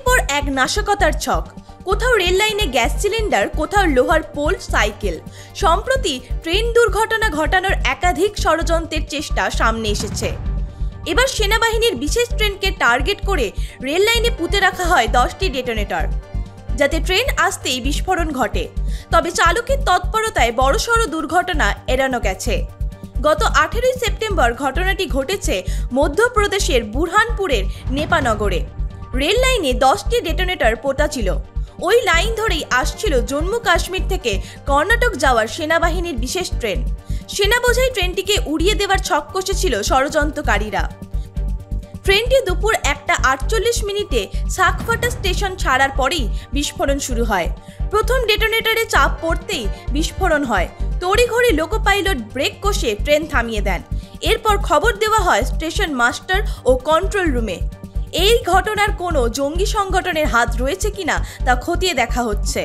পর এক নাশকতার ছক। কোথাও রেল লাইনে গ্যাস সিলিন্ডার, কোথাও লোহার পোল, সাইকেল। সম্প্রতি ট্রেন দুর্ঘটনা ঘটানোর একাধিক ষড়যন্ত্রের চেষ্টা সামনে এসেছে। এবার সেনাবাহিনীর বিশেষ ট্রেনকে টার্গেট করে রেল লাইনে পুঁতে রাখা হয় 10টি ডেটোনেটর, যাতে ট্রেন আসতেই বিস্ফোরণ ঘটে। তবে চালকের তৎপরতায় বড়সড় দুর্ঘটনা এড়ানো গেছে। গত 18 সেপ্টেম্বর ঘটনাটি ঘটেছে মধ্যপ্রদেশের বুরহানপুরের নেপানগরে। রেল লাইনে 10টি ডেটোনেটর পোতা ছিল। ওই লাইন ধরেই আসছিল জম্মু কাশ্মীর থেকে কর্ণাটক যাওয়ার সেনাবাহিনীর বিশেষ ট্রেন। সেনাবোঝাই ট্রেনটিকে উড়িয়ে দেওয়ার ছক কষেছিল ষড়যন্ত্রকারীরা। ট্রেনটি দুপুর 1:48 সাকফাটা স্টেশন ছাড়ার পরেই বিস্ফোরণ শুরু হয়। প্রথম ডেটোনেটরে চাপ পড়তেই বিস্ফোরণ হয়। তড়িঘড়ি লোকো পাইলট ব্রেক কষে ট্রেন থামিয়ে দেন। এরপর খবর দেওয়া হয় স্টেশন মাস্টার ও কন্ট্রোল রুমে। এই ঘটনার কোনো জঙ্গি সংগঠনের হাত রয়েছে কিনা তা খতিয়ে দেখা হচ্ছে।